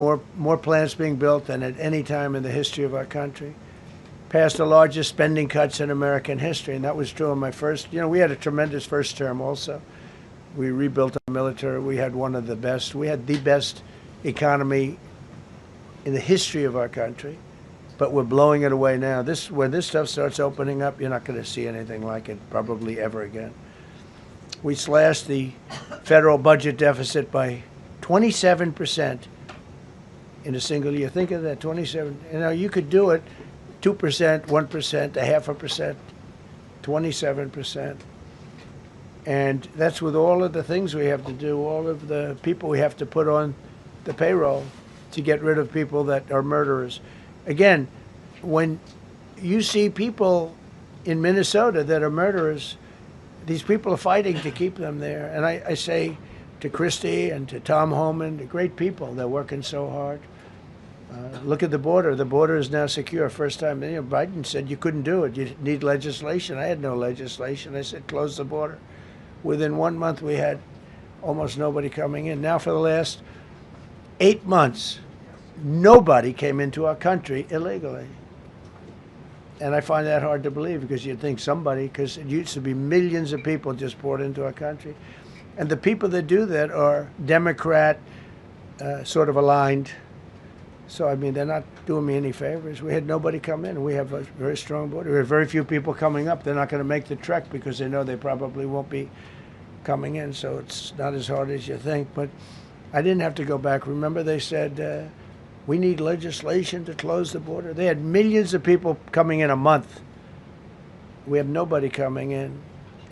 more plants being built than at any time in the history of our country. Passed the largest spending cuts in American history, and that was true in my first. We had a tremendous first term also. We rebuilt our military. We had one of the best. We had the best economy in the history of our country, but we're blowing it away now. When this stuff starts opening up, you're not going to see anything like it probably ever again. We slashed the federal budget deficit by 27% in a single year. Think of that, 27. You could do it 2%, 1%, 0.5%, 27%. And that's with all of the things we have to do, all of the people we have to put on the payroll to get rid of people that are murderers. Again, when you see people in Minnesota that are murderers, these people are fighting to keep them there. And I say to Christie and to Tom Homan, the great people, they're working so hard. Look at the border. The border is now secure. First time, Biden said you couldn't do it. You need legislation. I had no legislation. I said close the border. Within 1 month, we had almost nobody coming in. Now for the last 8 months, nobody came into our country illegally. And I find that hard to believe because you'd think somebody, because it used to be millions of people just poured into our country. And the people that do that are Democrat sort of aligned. So, I mean, they're not doing me any favors. We had nobody come in. We have a very strong border. We have very few people coming up. They're not going to make the trek because they know they probably won't be coming in. So it's not as hard as you think. But I didn't have to go back. Remember, they said, we need legislation to close the border. They had millions of people coming in a month. We have nobody coming in.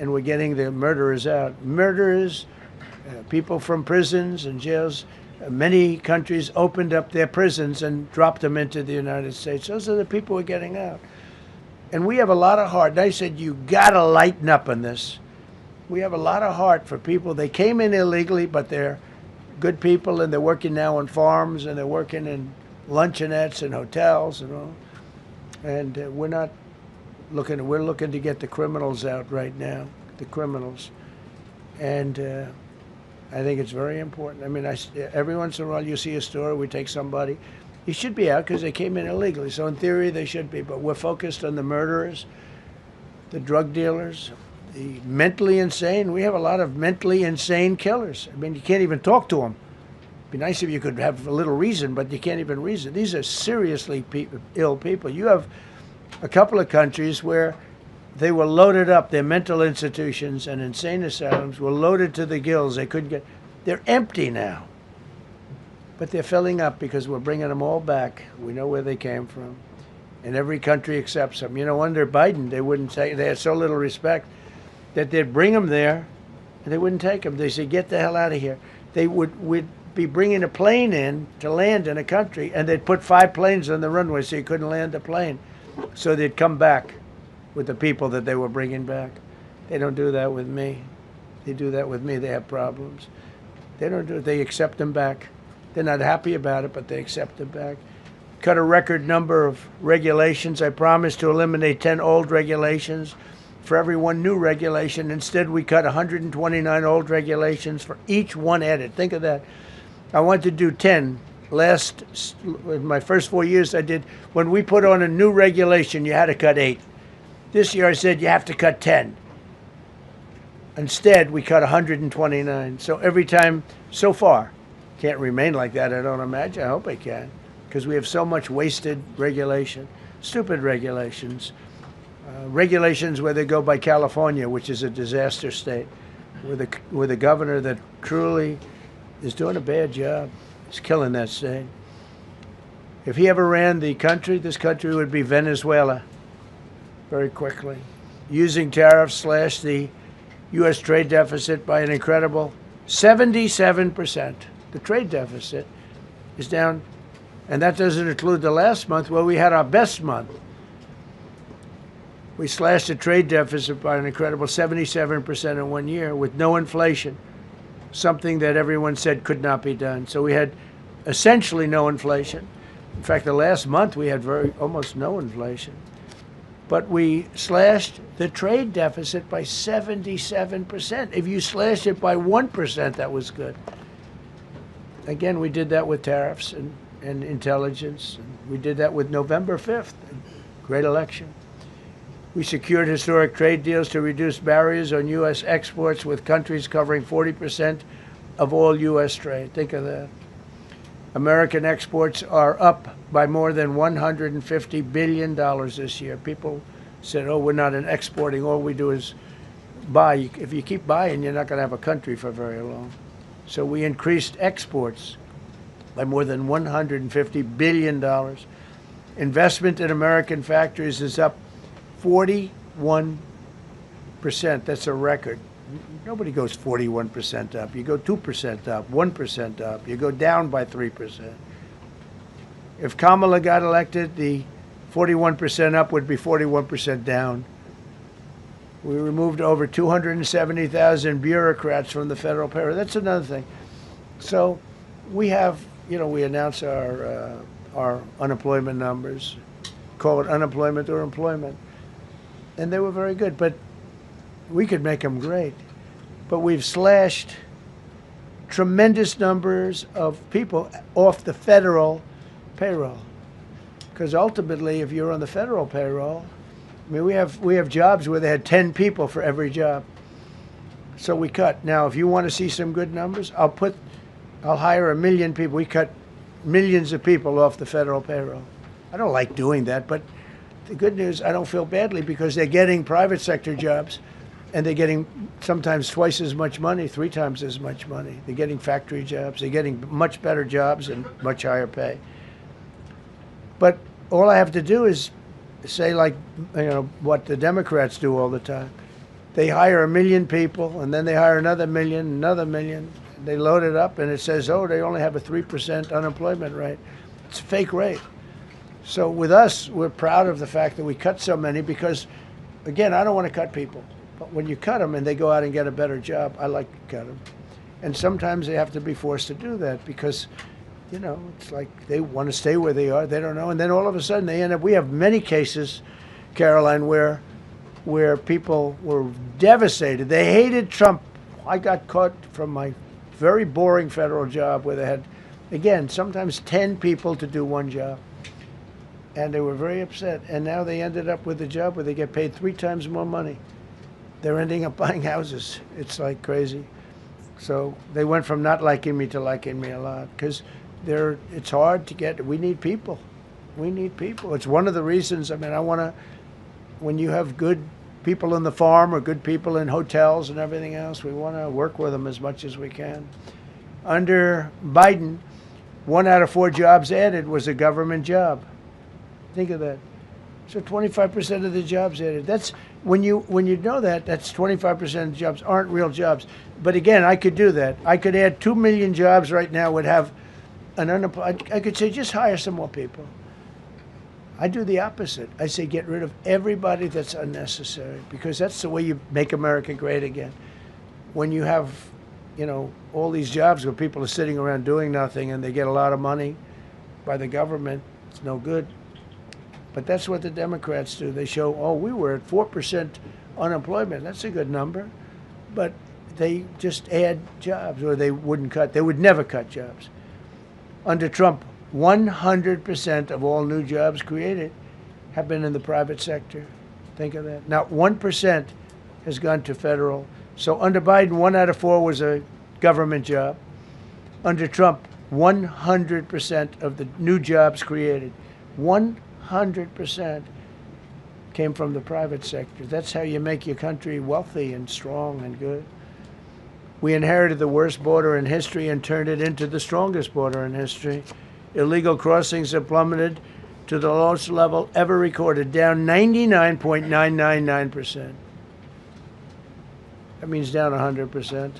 And we're getting the murderers out. Murderers, people from prisons and jails. Many countries opened up their prisons and dropped them into the United States. Those are the people we're getting out. And we have a lot of heart. And I said, you got to lighten up on this. We have a lot of heart for people. They came in illegally, but they're good people, and they're working now on farms, and they're working in luncheonettes and hotels and all. And we're looking to get the criminals out right now, the criminals. And I think it's very important. I mean, every once in a while you see a story, we take somebody. He should be out because they came in illegally. So in theory, they should be. But we're focused on the murderers, the drug dealers, the mentally insane. We have a lot of mentally insane killers. I mean, you can't even talk to them. It'd be nice if you could have a little reason, but you can't even reason. These are seriously ill people. You have a couple of countries where they were loaded up. Their mental institutions and insane asylums were loaded to the gills. They couldn't get. They're empty now. But they're filling up because we're bringing them all back. We know where they came from. And every country accepts them. Under Biden, they wouldn't take. They had so little respect that they'd bring them there and they wouldn't take them. They said, get the hell out of here. They would be bringing a plane in to land in a country, and they'd put 5 planes on the runway so you couldn't land the plane. So they'd come back with the people that they were bringing back. They don't do that with me. They do that with me, they have problems. They don't do it. They accept them back. They're not happy about it, but they accept them back. Cut a record number of regulations. I promised to eliminate 10 old regulations for every one new regulation. Instead, we cut 129 old regulations for each one added. Think of that. I wanted to do 10. In my first 4 years, I did. When we put on a new regulation, you had to cut 8. This year, I said you have to cut 10. Instead, we cut 129. So every time, so far, can't remain like that, I don't imagine. I hope I can, because we have so much wasted regulation, stupid regulations. Regulations where they go by California, which is a disaster state, with a governor that truly is doing a bad job. He's killing that state. If he ever ran the country, this country would be Venezuela very quickly. Using tariffs slashed the U.S. trade deficit by an incredible 77%. The trade deficit is down, and that doesn't include the last month where we had our best month. We slashed the trade deficit by an incredible 77% in 1 year with no inflation, something that everyone said could not be done. So we had essentially no inflation. In fact, the last month we had almost no inflation. But we slashed the trade deficit by 77%. If you slashed it by 1%, that was good. again, we did that with tariffs and intelligence. We did that with November 5th, great election. We secured historic trade deals to reduce barriers on U.S. exports with countries covering 40% of all U.S. trade. Think of that. American exports are up by more than $150 billion this year. People said, oh, we're not an exporting, all we do is buy. If you keep buying, you're not going to have a country for very long. So we increased exports by more than $150 billion. Investment in American factories is up 41%. That's a record. Nobody goes 41% up. You go 2% up, 1% up. You go down by 3%. If Kamala got elected, the 41% up would be 41% down. We removed over 270,000 bureaucrats from the federal payroll. That's another thing. So we have, we announce our unemployment numbers, call it unemployment or employment. And they were very good, but we could make them great. But we've slashed tremendous numbers of people off the federal payroll. Because ultimately, if you're on the federal payroll, I mean, we have jobs where they had 10 people for every job. So we cut. Now, if you want to see some good numbers, I'll hire 1 million people. We cut millions of people off the federal payroll. I don't like doing that, but the good news, I don't feel badly because they're getting private sector jobs and they're getting sometimes twice as much money, 3 times as much money. They're getting factory jobs. They're getting much better jobs and much higher pay. But all I have to do is say, like, what the Democrats do all the time. They hire 1 million people and then they hire another million. They load it up and it says, oh, they only have a 3% unemployment rate. It's a fake rate. So with us, we're proud of the fact that we cut so many because, again, I don't want to cut people. But when you cut them and they go out and get a better job, I like to cut them. And sometimes they have to be forced to do that because, it's like they want to stay where they are. They don't know. And then all of a sudden they end up, we have many cases, Caroline, where people were devastated. They hated Trump. I got caught from my very boring federal job where they had, again, sometimes 10 people to do one job. And they were very upset. And now they ended up with a job where they get paid 3 times more money. They're ending up buying houses. It's like crazy. So they went from not liking me to liking me a lot because it's hard to get. We need people. We need people. It's one of the reasons. I mean, when you have good people in the farm or good people in hotels and everything else, we want to work with them as much as we can. Under Biden, 1 out of 4 jobs added was a government job. Think of that. So 25% of the jobs added. That's when you know that, that's 25% of the jobs aren't real jobs. But again, I could do that. I could add 2 million jobs right now, would have an unemployment. I could say just hire some more people. I do the opposite. I say get rid of everybody that's unnecessary because that's the way you make America great again. When you have, all these jobs where people are sitting around doing nothing and they get a lot of money by the government, it's no good. But that's what the Democrats do. They show, oh, we were at 4% unemployment. That's a good number. But they just add jobs, or they wouldn't cut. They would never cut jobs. Under Trump, 100% of all new jobs created have been in the private sector. Think of that. Not 1% has gone to federal. So under Biden, 1 out of 4 was a government job. Under Trump, 100% of the new jobs created, 100% came from the private sector. That's how you make your country wealthy and strong and good. We inherited the worst border in history and turned it into the strongest border in history. Illegal crossings have plummeted to the lowest level ever recorded, down 99.999%. That means down 100%.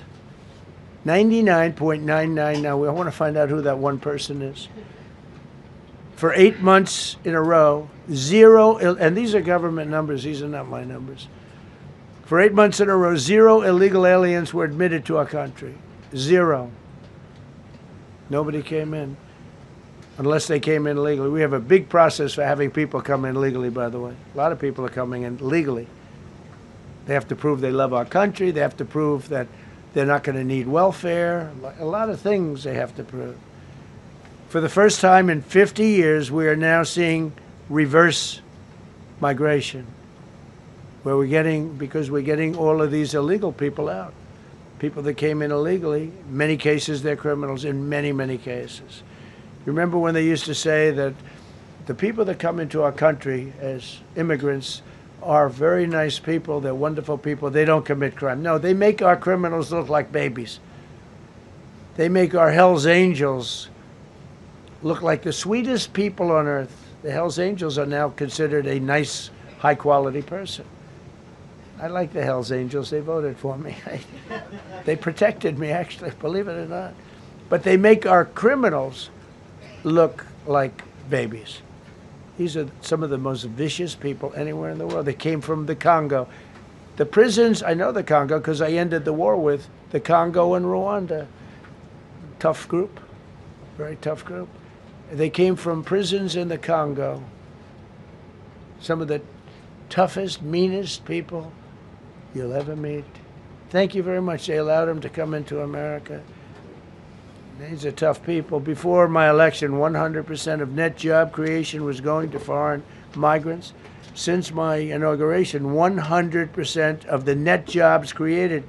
99.99. Now, I want to find out who that one person is. For 8 months in a row, 0, and these are government numbers, these are not my numbers. For 8 months in a row, 0 illegal aliens were admitted to our country. 0. Nobody came in, unless they came in legally. We have a big process for having people come in legally, by the way. A lot of people are coming in legally. They have to prove they love our country. They have to prove that They're not going to need welfare. A lot of things they have to prove. For the first time in 50 years, we are now seeing reverse migration, where because we're getting all of these illegal people out. People that came in illegally, in many cases they're criminals, in many, many cases. Remember when they used to say that the people that come into our country as immigrants are very nice people, they're wonderful people, they don't commit crime. No, they make our criminals look like babies. They make our Hells Angels look like the sweetest people on earth. The Hells Angels are now considered a nice, high-quality person. I like the Hells Angels. They voted for me. They protected me, actually, believe it or not. But they make our criminals look like babies. These are some of the most vicious people anywhere in the world. They came from the Congo. The prisons, I know the Congo because I ended the war with the Congo and Rwanda. Tough group, very tough group. They came from prisons in the Congo. Some of the toughest, meanest people you'll ever meet. Thank you very much. They allowed them to come into America. These are tough people. Before my election, 100% of net job creation was going to foreign migrants. Since my inauguration, 100% of the net jobs created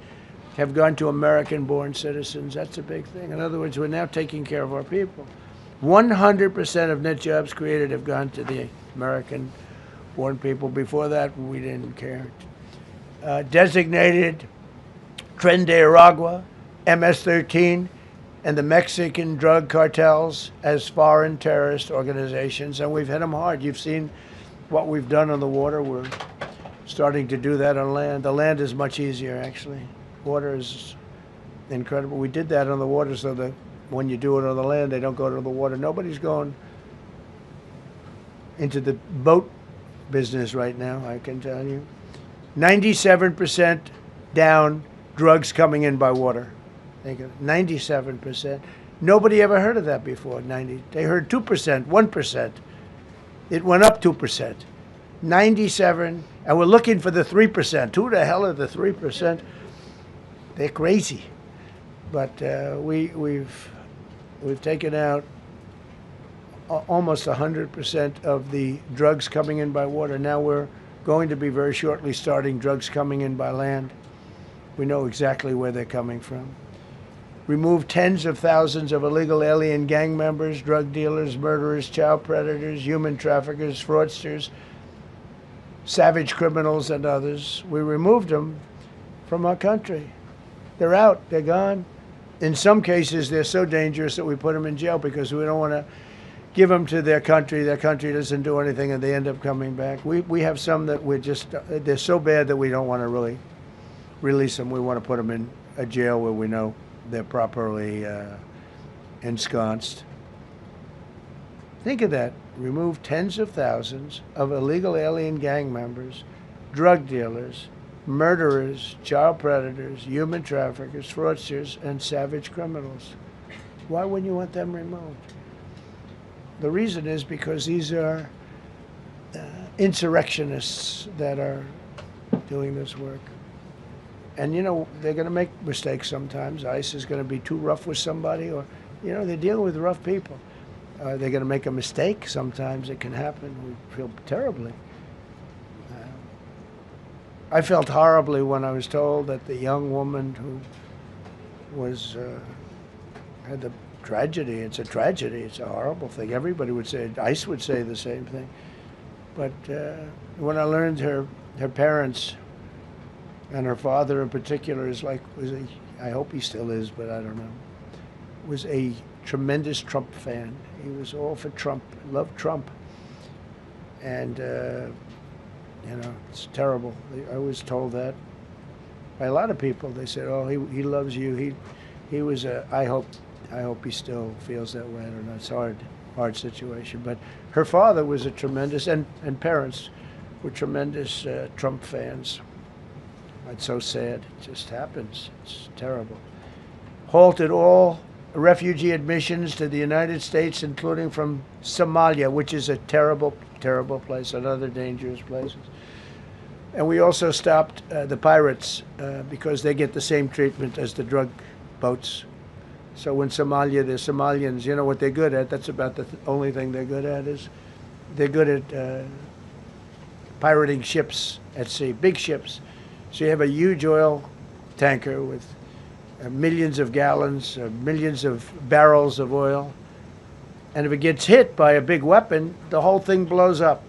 have gone to American-born citizens. That's a big thing. In other words, we're now taking care of our people. 100% of net jobs created have gone to the American-born people. Before that, we didn't care. Designated Tren de Aragua, MS-13, and the Mexican drug cartels as foreign terrorist organizations, and we've hit them hard. You've seen what we've done on the water. We're starting to do that on land. The land is much easier, actually. Water is incredible. We did that on the water so that when you do it on the land, they don't go to the water. Nobody's going into the boat business right now, I can tell you. 97% down drugs coming in by water. 97%. Nobody ever heard of that before. They heard 2%, 1%. It went up 2%. 97, and we're looking for the 3%. Who the hell are the 3%? They're crazy. But we've taken out almost 100% of the drugs coming in by water. Now we're going to be very shortly starting drugs coming in by land. We know exactly where they're coming from. Removed tens of thousands of illegal alien gang members, drug dealers, murderers, child predators, human traffickers, fraudsters, savage criminals, and others. We removed them from our country. They're out. They're gone. In some cases, they're so dangerous that we put them in jail because we don't want to give them to their country. Their country doesn't do anything, and they end up coming back. We have some that they're so bad that we don't want to really release them. We want to put them in a jail where we know they're properly ensconced. Think of that. Remove tens of thousands of illegal alien gang members, drug dealers, murderers, child predators, human traffickers, fraudsters, and savage criminals. Why wouldn't you want them removed? The reason is because these are insurrectionists that are doing this work. And, you know, they're going to make mistakes sometimes. ICE is going to be too rough with somebody, or, you know, they're dealing with rough people. They're going to make a mistake. Sometimes it can happen. We feel terribly. I felt horribly when I was told that the young woman who was had the tragedy. It's a tragedy. It's a horrible thing. Everybody would say, ICE would say the same thing. But when I learned her parents, and her father in particular I hope he still is, but I don't know, was a tremendous Trump fan. He was all for Trump, loved Trump. And, you know, it's terrible. I was told that by a lot of people. They said, oh, he loves you. He was I hope he still feels that way. I don't know. It's a hard situation. But her father was a tremendous, and parents were tremendous Trump fans. It's so sad. It just happens. It's terrible. Halted all refugee admissions to the United States, including from Somalia, which is a terrible, terrible place, and other dangerous places. And we also stopped the pirates because they get the same treatment as the drug boats. So in Somalia, the Somalians, you know what they're good at? That's about the only thing they're good at is they're good at pirating ships at sea, big ships. So you have a huge oil tanker with millions of gallons, millions of barrels of oil. And if it gets hit by a big weapon, the whole thing blows up.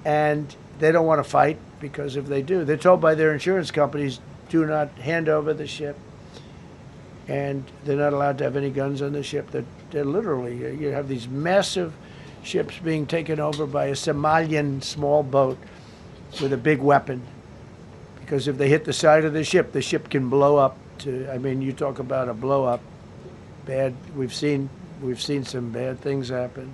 And they don't want to fight because if they do, they're told by their insurance companies, do not hand over the ship. And they're not allowed to have any guns on the ship. They're literally, you have these massive ships being taken over by a Somalian small boat with a big weapon. Because if they hit the side of the ship can blow up to, I mean, you talk about a blow up. Bad, we've seen some bad things happen.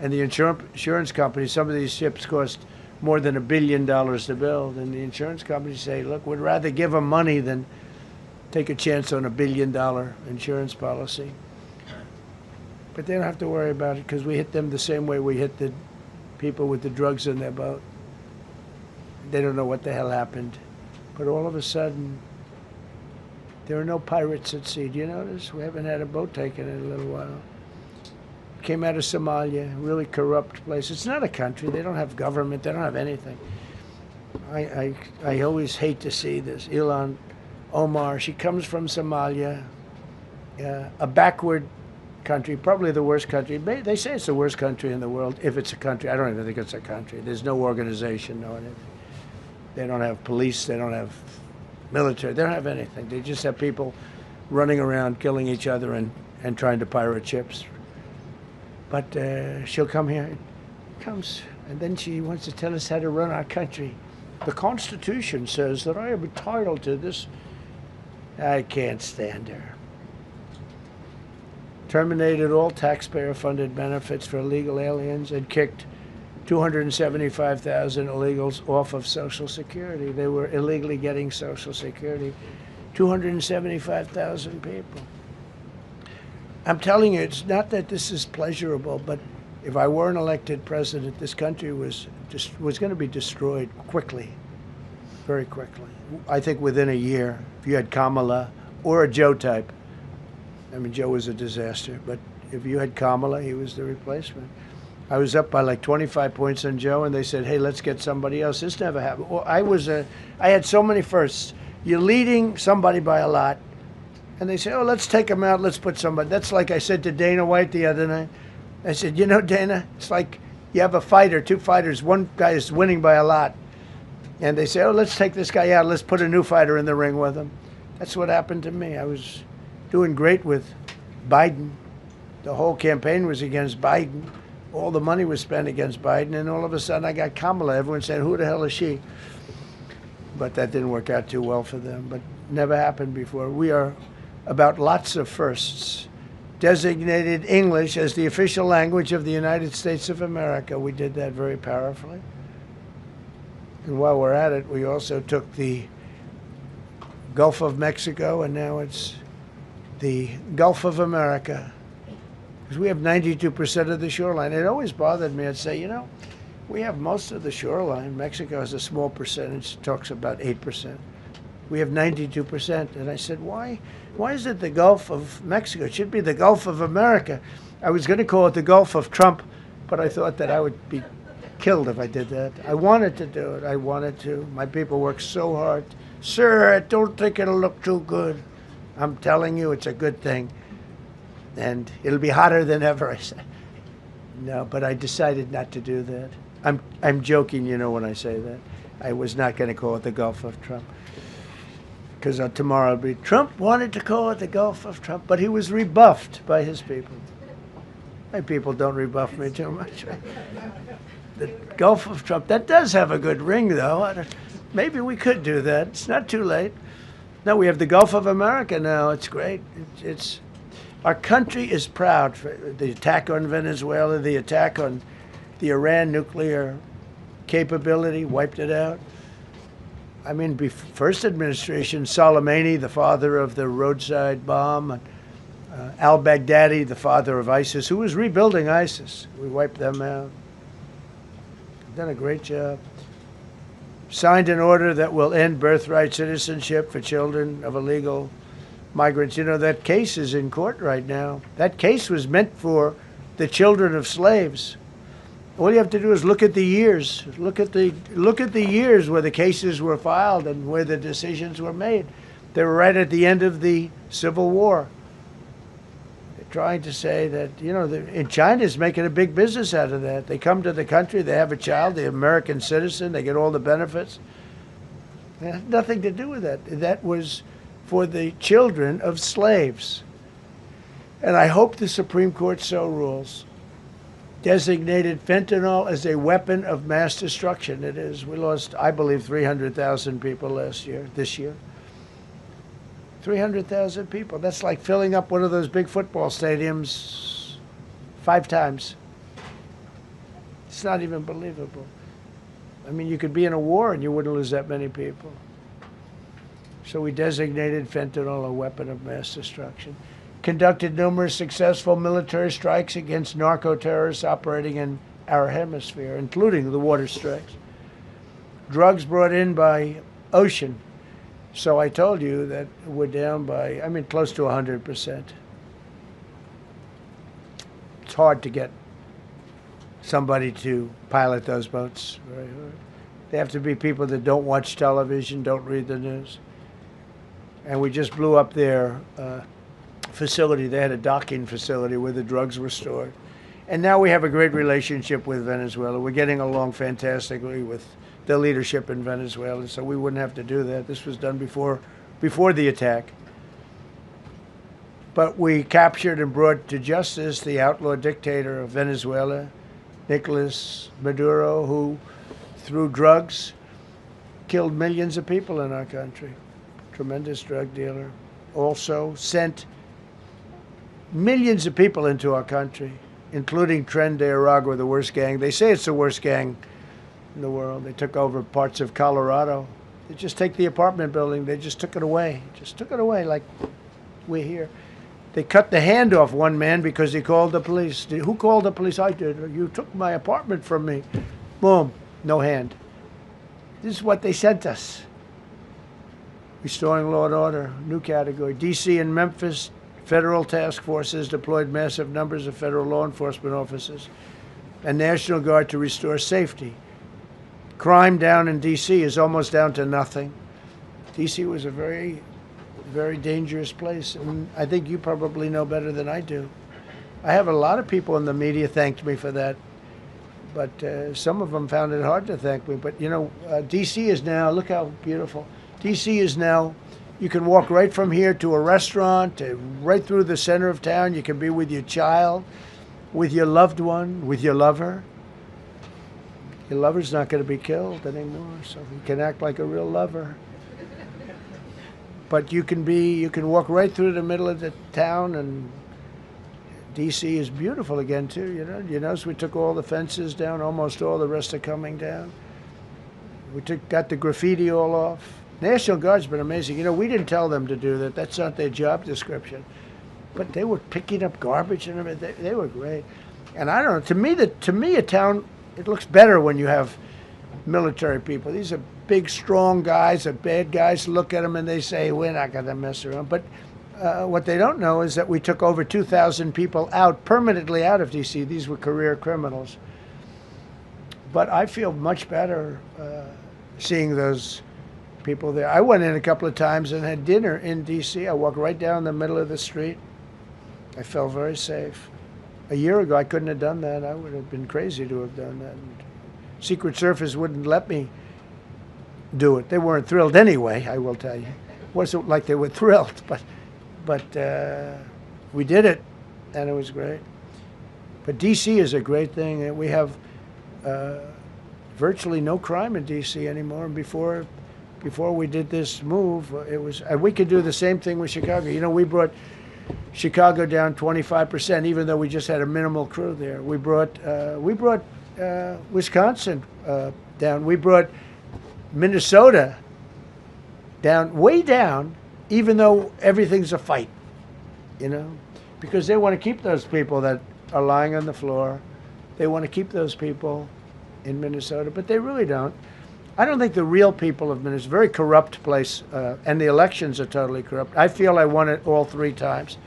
And the insurance companies, some of these ships cost more than $1 billion to build. And the insurance companies say, look, we'd rather give them money than take a chance on $1 billion insurance policy. But they don't have to worry about it because we hit them the same way we hit the people with the drugs in their boat. They don't know what the hell happened. But all of a sudden, there are no pirates at sea. Do you notice? We haven't had a boat taken in a little while. Came out of Somalia, a really corrupt place. It's not a country. They don't have government. They don't have anything. I always hate to see this. Ilan Omar, she comes from Somalia, a backward country, probably the worst country. They say it's the worst country in the world, if it's a country. I don't even think it's a country. There's no organization, no anything. They don't have police. They don't have military. They don't have anything. They just have people running around, killing each other and trying to pirate ships. But she'll come here, comes, and then she wants to tell us how to run our country. The Constitution says that I am entitled to this. I can't stand her. Terminated all taxpayer-funded benefits for illegal aliens and kicked 275,000 illegals off of Social Security. They were illegally getting Social Security. 275,000 people. I'm telling you, it's not that this is pleasurable, but if I were an elected president, this country was going to be destroyed quickly, very quickly. I think within a year, if you had Kamala or a Joe type. I mean, Joe was a disaster, but if you had Kamala, he was the replacement. I was up by like 25 points on Joe, and they said, hey, let's get somebody else. This never happened. Well, I had so many firsts. You're leading somebody by a lot, and they say, oh, let's take him out, let's put somebody. That's like I said to Dana White the other night. I said, you know, Dana, it's like you have a fighter, two fighters, one guy is winning by a lot. And they say, oh, let's take this guy out, let's put a new fighter in the ring with him. That's what happened to me. I was doing great with Biden. The whole campaign was against Biden. All the money was spent against Biden, and all of a sudden I got Kamala. Everyone said, who the hell is she? But that didn't work out too well for them, but never happened before. We are about lots of firsts. Designated English as the official language of the United States of America. We did that very powerfully. And while we're at it, we also took the Gulf of Mexico, and now it's the Gulf of America. Because we have 92% of the shoreline. It always bothered me. I'd say, you know, we have most of the shoreline. Mexico has a small percentage, talks about 8%. We have 92%. And I said, why is it the Gulf of Mexico? It should be the Gulf of America. I was going to call it the Gulf of Trump, but I thought that I would be killed if I did that. I wanted to do it. I wanted to. My people work so hard. Sir, I don't think it'll look too good. I'm telling you, it's a good thing. And it'll be hotter than ever, I said. No, but I decided not to do that. I'm joking, you know, when I say that. I was not going to call it the Gulf of Trump. Because tomorrow it'll be, Trump wanted to call it the Gulf of Trump, but he was rebuffed by his people. My people don't rebuff me too much. The Gulf of Trump, that does have a good ring, though. Maybe we could do that. It's not too late. No, we have the Gulf of America now. It's great. Our country is proud for the attack on Venezuela, the attack on the Iran nuclear capability, wiped it out. I mean, first administration, Soleimani, the father of the roadside bomb, al-Baghdadi, the father of ISIS, who was rebuilding ISIS. We wiped them out. Done a great job. signed an order that will end birthright citizenship for children of illegal migrants. You know, that case is in court right now. That case was meant for the children of slaves. All you have to do is look at the years. Look at the years where the cases were filed and where the decisions were made. They were right at the end of the Civil War. They're trying to say that, you know, in China's making a big business out of that. They come to the country, they have a child, they're American citizen, they get all the benefits. It had nothing to do with that. That was for the children of slaves. And I hope the Supreme Court so rules. Designated fentanyl as a weapon of mass destruction. It is. We lost, I believe, 300,000 people this year. 300,000 people. That's like filling up one of those big football stadiums 5 times. It's not even believable. I mean, you could be in a war and you wouldn't lose that many people. So we designated fentanyl a weapon of mass destruction. Conducted numerous successful military strikes against narco-terrorists operating in our hemisphere, including the water strikes. Drugs brought in by ocean. So I told you that we're down by, I mean, close to 100%. It's hard to get somebody to pilot those boats. Very hard. They have to be people that don't watch television, don't read the news. And we just blew up their facility. They had a docking facility where the drugs were stored. And now we have a great relationship with Venezuela. We're getting along fantastically with the leadership in Venezuela, so we wouldn't have to do that. This was done before the attack. But we captured and brought to justice the outlaw dictator of Venezuela, Nicolas Maduro, who, through drugs, killed millions of people in our country. Tremendous drug dealer. Also sent millions of people into our country, including Tren de Aragua, the worst gang. They say it's the worst gang in the world. They took over parts of Colorado. They just take the apartment building. They just took it away. Just took it away like we're here. They cut the hand off one man because he called the police. Who called the police? I did. You took my apartment from me. Boom. No hand. This is what they sent us. Restoring law and order, new category. D.C. and Memphis, federal task forces deployed massive numbers of federal law enforcement officers and National Guard to restore safety. Crime down in D.C. is almost down to nothing. D.C. was a very, very dangerous place, and I think you probably know better than I do. I have a lot of people in the media thanked me for that, but some of them found it hard to thank me. But, you know, D.C. is now, look how beautiful. D.C. is now, you can walk right from here to a restaurant, right through the center of town. You can be with your child, with your loved one, with your lover. Your lover's not going to be killed anymore, so you can act like a real lover. But you can walk right through the middle of the town, and D.C. is beautiful again, too. You notice we took all the fences down, almost all. The rest are coming down. We got the graffiti all off. National Guard's been amazing. You know, we didn't tell them to do that. That's not their job description. But they were picking up garbage and everything. They were great. And I don't know. To me, a town, it looks better when you have military people. These are big, strong guys, are bad guys. Look at them and they say, we're not going to mess around. But what they don't know is that we took over 2,000 people out, permanently out of D.C. These were career criminals. But I feel much better seeing those people there. I went in a couple of times and had dinner in D.C. I walked right down the middle of the street. I felt very safe. A year ago, I couldn't have done that. I would have been crazy to have done that. Secret Service wouldn't let me do it. They weren't thrilled anyway, I will tell you. It wasn't like they were thrilled, but we did it, and it was great. But D.C. is a great thing. And we have virtually no crime in D.C. anymore. And before we did this move, and we could do the same thing with Chicago. You know, we brought Chicago down 25%, even though we just had a minimal crew there. We brought Wisconsin down. We brought Minnesota down, way down, even though everything's a fight, you know, because they want to keep those people that are lying on the floor. They want to keep those people in Minnesota, but they really don't. I don't think the real people have been. It's a very corrupt place, and the elections are totally corrupt. I feel I won it all 3 times.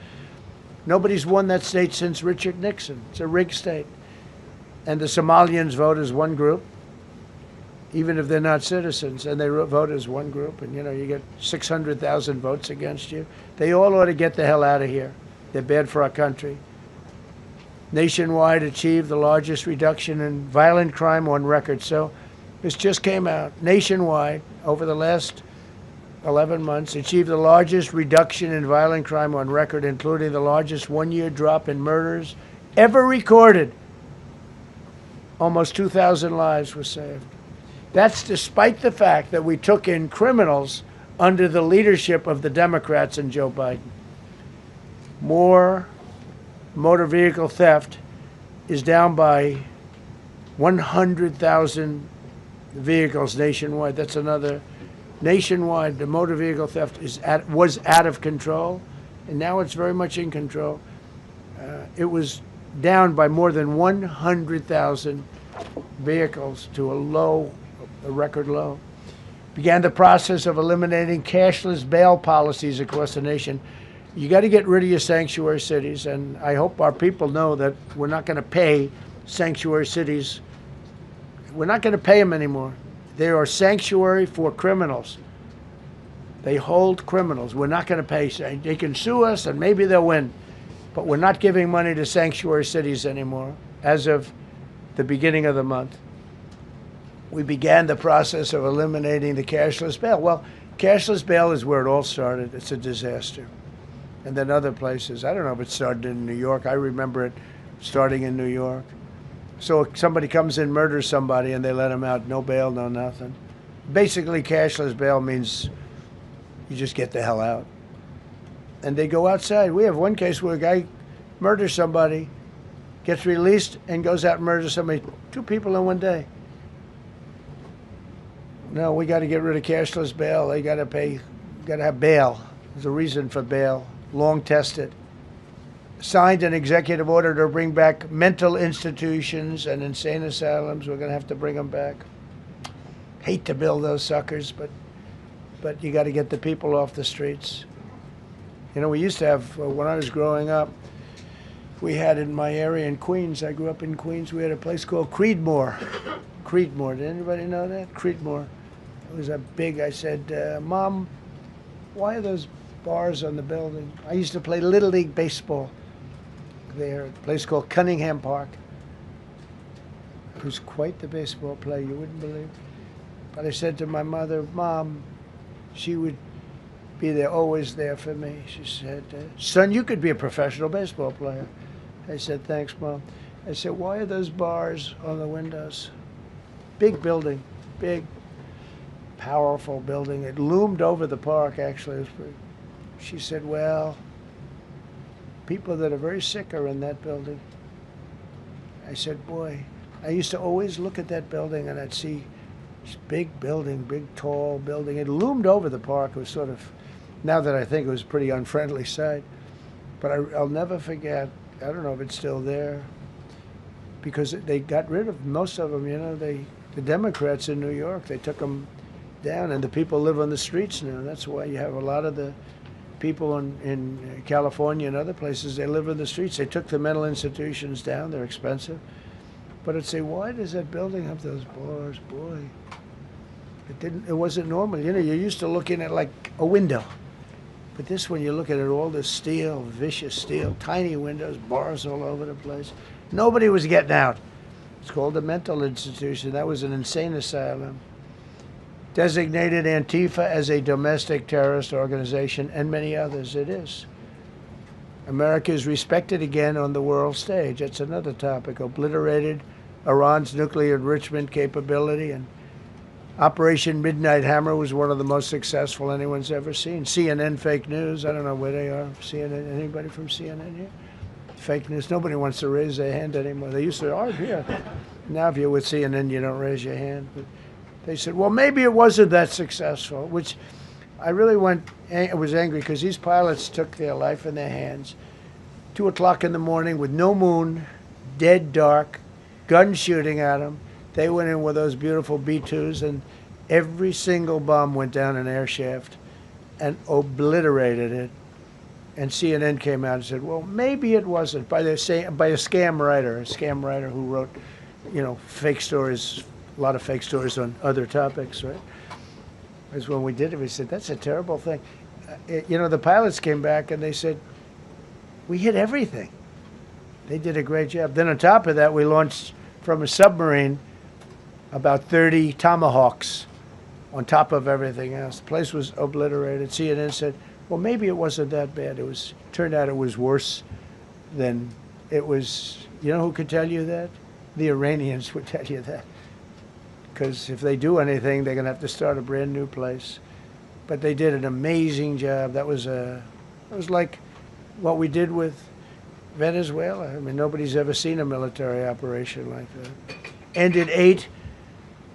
Nobody's won that state since Richard Nixon. It's a rigged state. And the Somalians vote as one group, even if they're not citizens, and they vote as one group. And, you get 600,000 votes against you. They all ought to get the hell out of here. They're bad for our country. Nationwide achieved the largest reduction in violent crime on record. So this just came out. Nationwide, over the last 11 months, achieved the largest reduction in violent crime on record, including the largest one-year drop in murders ever recorded. Almost 2,000 lives were saved. That's despite the fact that we took in criminals under the leadership of the Democrats and Joe Biden. More motor vehicle theft is down by 100,000 vehicles nationwide. That's another. Nationwide, the motor vehicle theft was out of control, and now it's very much in control. It was down by more than 100,000 vehicles to a record low. Began the process of eliminating cashless bail policies across the nation. You got to get rid of your sanctuary cities, and I hope our people know that we're not going to pay sanctuary cities. We're not going to pay them anymore. They are sanctuary for criminals. They hold criminals. We're not going to pay. They can sue us, and maybe they'll win. But we're not giving money to sanctuary cities anymore as of the beginning of the month. We began the process of eliminating the cashless bail. Well, cashless bail is where it all started. It's a disaster. And then other places. I don't know if it started in New York. I remember it starting in New York. So somebody comes in, murders somebody, and they let him out. No bail, no nothing. Basically, cashless bail means you just get the hell out. And they go outside. We have one case where a guy murders somebody, gets released, and goes out and murders somebody. 2 people in one day. No, we got to get rid of cashless bail. They got to pay, got to have bail. There's a reason for bail. Long tested. Signed an executive order to bring back mental institutions and insane asylums. We're going to have to bring them back. Hate to build those suckers, but you got to get the people off the streets. We used to have, when I was growing up, we had in my area in Queens, I grew up in Queens, we had a place called Creedmoor. Creedmoor, did anybody know that? Creedmoor. It was a big, I said, Mom, why are those bars on the building? I used to play Little League baseball there, a place called Cunningham Park. I was quite the baseball player, you wouldn't believe. But I said to my mother, Mom, she would be there, always there for me. She said, son, you could be a professional baseball player. I said, thanks, Mom. I said, why are those bars on the windows? Big building, big, powerful building. It loomed over the park, actually. She said, well, people that are very sick are in that building. I said, boy, I used to always look at that building and I'd see this big building, big tall building. It loomed over the park. It was sort of, now that I think, it was a pretty unfriendly sight. But I'll never forget, I don't know if it's still there, because they got rid of most of them, the Democrats in New York, they took them down, and the people live on the streets now. That's why you have a lot of the people in California and other places, they live in the streets. They took the mental institutions down. They're expensive. But I'd say, why does that building have those bars? Boy, it wasn't normal. You're used to looking at like a window. But this one, you look at it, all this steel, vicious steel, tiny windows, bars all over the place. Nobody was getting out. It's called a mental institution. That was an insane asylum. Designated Antifa as a domestic terrorist organization, and many others. It is. America is respected again on the world stage. That's another topic. Obliterated Iran's nuclear enrichment capability, and Operation Midnight Hammer was one of the most successful anyone's ever seen. CNN fake news. I don't know where they are. CNN. Anybody from CNN here? Fake news. Nobody wants to raise their hand anymore. They used to, here. Now if you're with CNN, you don't raise your hand. But they said, well, maybe it wasn't that successful, which I really was angry because these pilots took their life in their hands. 2 o'clock in the morning with no moon, dead dark, guns shooting at them. They went in with those beautiful B-2s, and Every single bomb went down an air shaft and obliterated it. And CNN came out and said, well, maybe it wasn't, by a scam writer who wrote, fake stories, a lot of fake stories on other topics, right? Because when we did it, we said, that's a terrible thing. The pilots came back and they said, we hit everything. They did a great job. Then on top of that, we launched from a submarine about 30 Tomahawks on top of everything else. The place was obliterated. CNN said, well, maybe it wasn't that bad. Turned out it was worse than it was. You know who could tell you that? The Iranians would tell you that. Because if they do anything, they're going to have to start a brand new place. But they did an amazing job. That was like what we did with Venezuela. I mean, nobody's ever seen a military operation like that. Ended 8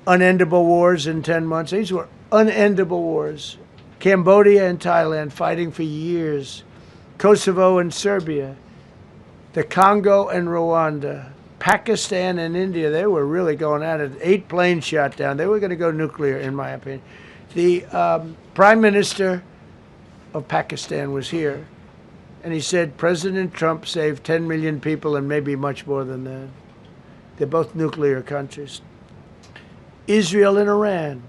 unendable wars in 10 months. These were unendable wars. Cambodia and Thailand fighting for years. Kosovo and Serbia. The Congo and Rwanda. Pakistan and India, they were really going at it. 8 planes shot down. They were going to go nuclear, in my opinion. The Prime Minister of Pakistan was here, and he said President Trump saved 10 million people and maybe much more than that. They're both nuclear countries. Israel and Iran.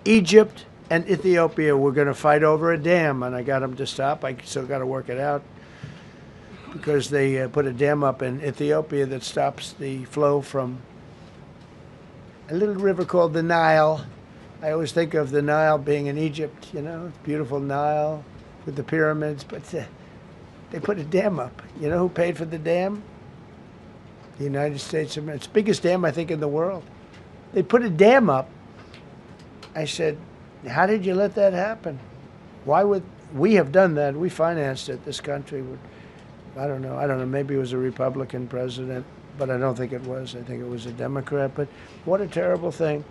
Egypt and Ethiopia were going to fight over a dam, and I got them to stop. I still got to work it out, because they put a dam up in Ethiopia that stops the flow from a little river called the Nile. I always think of the Nile being in Egypt, beautiful Nile with the pyramids, but they put a dam up. You know who paid for the dam? The United States of America. It's the biggest dam, I think, in the world. They put a dam up. I said, how did you let that happen? Why would we have done that? We financed it. This country would. I don't know. Maybe it was a Republican president, but I don't think it was. I think it was a Democrat. But what a terrible thing.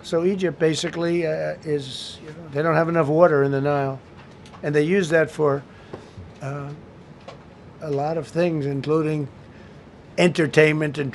So Egypt basically is, they don't have enough water in the Nile. And they use that for a lot of things, including entertainment and travel.